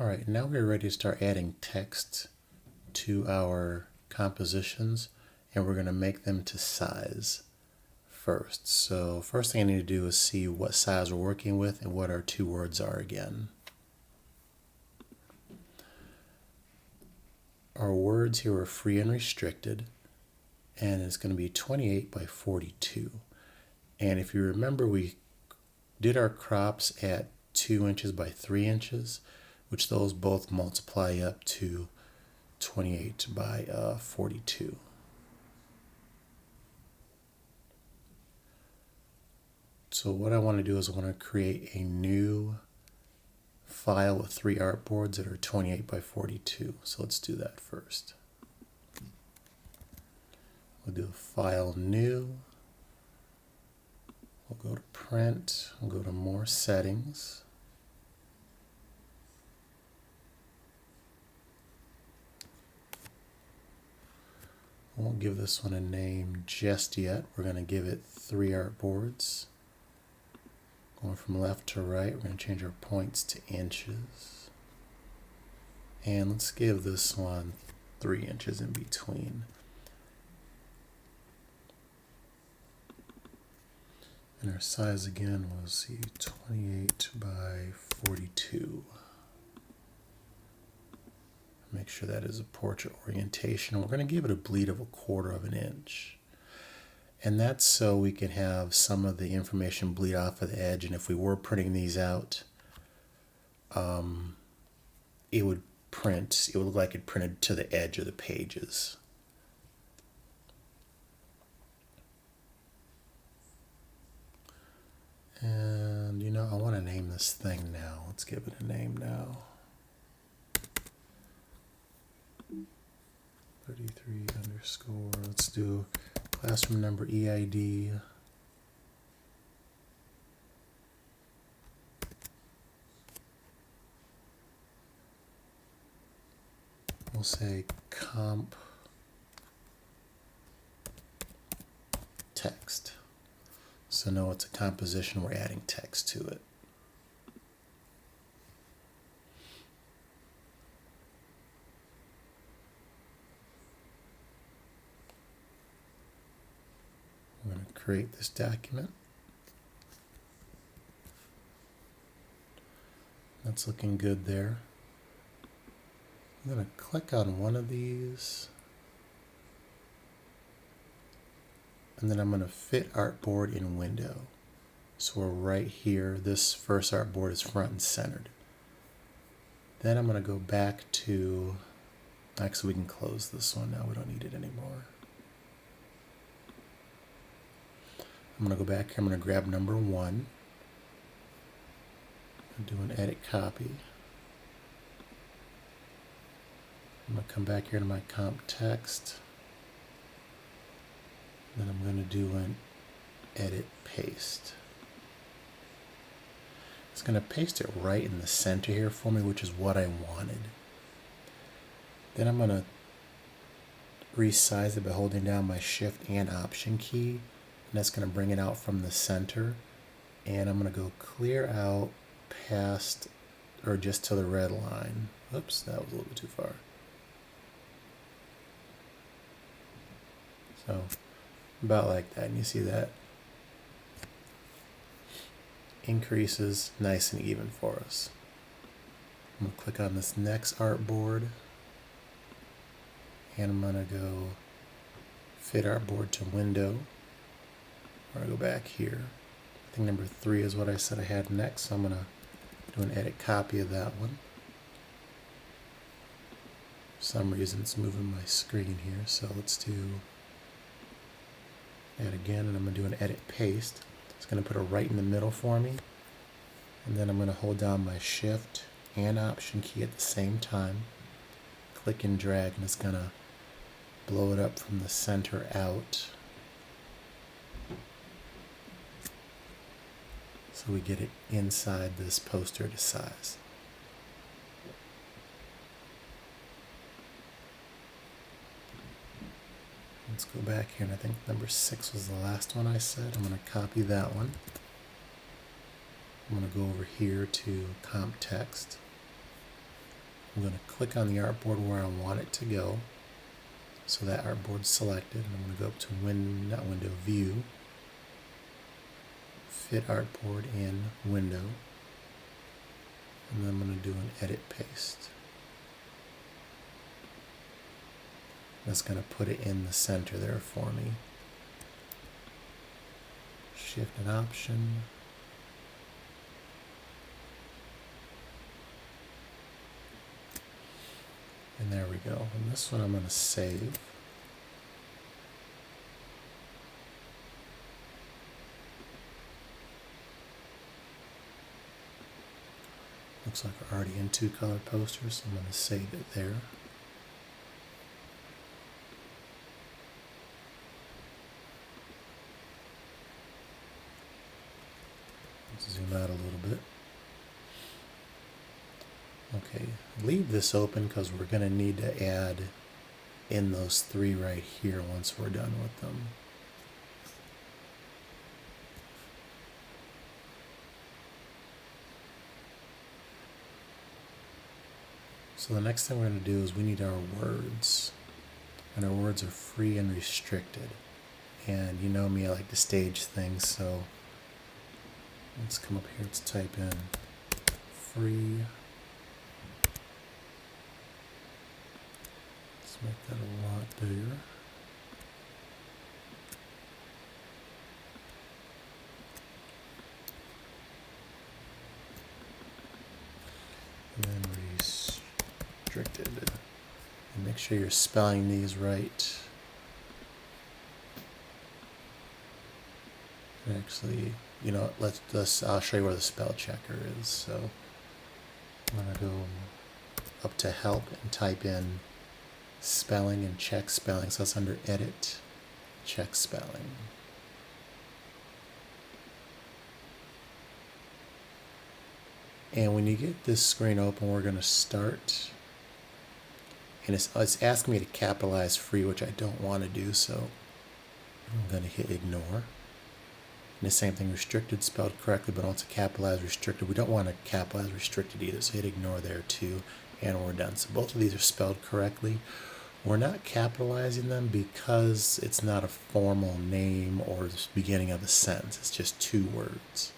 All right, now we're ready to start adding text to our compositions, and we're going to make them to size first. So first thing I need to do is see what size we're working with and what our two words are again. Our words here are free and restricted, and it's going to be 28 by 42. And if you remember, we did our crops at 2 inches by 3 inches, which those both multiply up to 28 by 42. So what I want to do is I want to create a new file with 3 artboards that are 28 by 42. So let's do that first. We'll do File, New. We'll go to Print. We'll go to More Settings. We won't give this one a name just yet. We're going to give it 3 artboards. Going from left to right, we're going to change our points to inches. And let's give this one 3 inches in between. And our size again was 28 by 42. Make sure that is a portrait orientation. We're going to give it a bleed of 1/4 of an inch. And that's so we can have some of the information bleed off of the edge. And if we were printing these out, it would look like it printed to the edge of the pages. And I want to name this thing now. Let's give it a name now. 33 underscore, let's do classroom number EID. We'll say comp text. So no, it's a composition, we're adding text to it. I'm going to create this document. That's looking good there. I'm going to click on one of these. And then I'm going to fit artboard in window. So we're right here. This first artboard is front and centered. Then I'm going to go back to, actually we can close this one now. We don't need it anymore. I'm going to go back here. I'm going to grab number 1 and do an edit copy. I'm going to come back here to my comp text. Then I'm going to do an edit paste. It's going to paste it right in the center here for me, which is what I wanted. Then I'm going to resize it by holding down my Shift and Option key. And that's going to bring it out from the center. And I'm going to go clear out past, or just to the red line. Oops, that was a little bit too far. So about like that, and you see that increases nice and even for us. I'm going to click on this next artboard, and I'm going to go fit artboard to window. Or I go back here. I think number 3 is what I said I had next, so I'm going to do an edit copy of that one. For some reason it's moving my screen here, so let's do that again, and I'm going to do an edit paste. It's going to put it right in the middle for me. And then I'm going to hold down my Shift and Option key at the same time. Click and drag, and it's going to blow it up from the center out. So we get it inside this poster to size. Let's go back here, and I think number 6 was the last one I said. I'm going to copy that one. I'm going to go over here to comp text. I'm going to click on the artboard where I want it to go. So that artboard's selected. And I'm going to go up to View, Fit Artboard in Window. And then I'm going to do an Edit Paste. That's going to put it in the center there for me. Shift and Option. And there we go. And this one I'm going to save. Looks like we're already in 2 color posters, so I'm going to save it there. Let's zoom out a little bit. Okay, leave this open because we're going to need to add in those 3 right here once we're done with them. So the next thing we're going to do is we need our words. And our words are free and restricted. And you know me, I like to stage things, so let's come up here, let's type in free. Let's make that a lot bigger. And then restricted. And make sure you're spelling these right. And actually, you know, I'll show you where the spell checker is. So I'm going to go up to Help and type in spelling and check spelling. So that's under Edit, check spelling. And when you get this screen open, we're going to start. And it's asking me to capitalize free, which I don't want to do, so I'm going to hit Ignore. And the same thing, restricted spelled correctly, but also capitalized restricted. We don't want to capitalize restricted either, so hit Ignore there too, and we're done. So both of these are spelled correctly. We're not capitalizing them because it's not a formal name or the beginning of a sentence. It's just 2 words.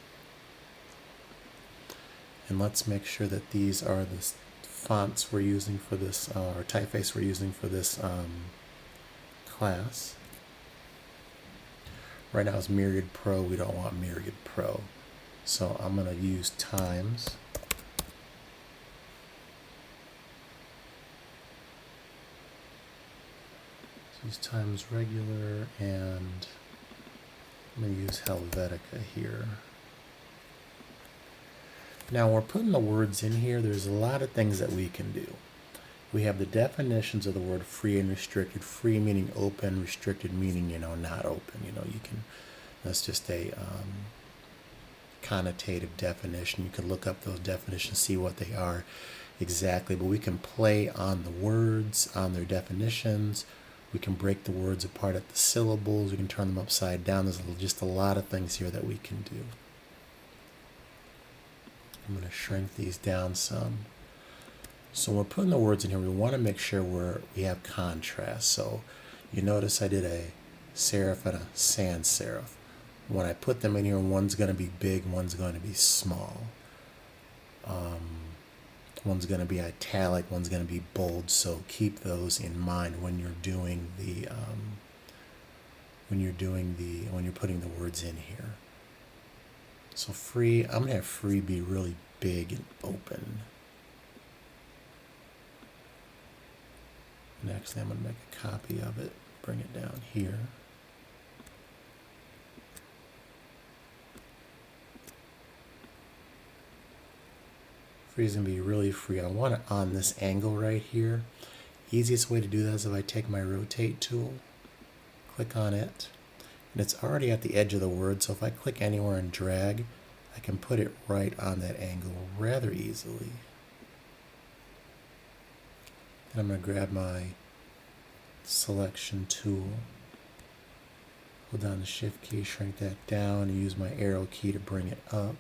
And let's make sure that these are the fonts we're using for this, or typeface we're using for this class. Right now it's Myriad Pro. We don't want Myriad Pro. So I'm going to use Times. So use Times Regular, and I'm going to use Helvetica here. Now we're putting the words in here. There's a lot of things that we can do. We have the definitions of the word free and restricted. Free meaning open, restricted meaning, you know, not open. You know, you can, that's just a connotative definition. You can look up those definitions, see what they are exactly, but we can play on the words, on their definitions. We can break the words apart at the syllables. We can turn them upside down. There's just a lot of things here that we can do. I'm going to shrink these down some. So when we're putting the words in here, we want to make sure we have contrast. So you notice I did a serif and a sans serif. When I put them in here, one's going to be big, one's going to be small. One's going to be italic, one's going to be bold. So keep those in mind when you're doing the when you're putting the words in here. So free, I'm going to have free be really big and open. And actually I'm going to make a copy of it, bring it down here. Free is going to be really free. I want it on this angle right here. Easiest way to do that is if I take my rotate tool, click on it, and it's already at the edge of the word, so if I click anywhere and drag, I can put it right on that angle rather easily. Then I'm going to grab my selection tool, hold down the shift key, shrink that down, and use my arrow key to bring it up.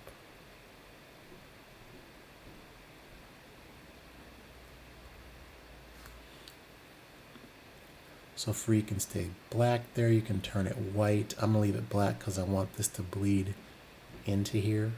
So free can stay black there. You can turn it white. I'm gonna leave it black because I want this to bleed into here.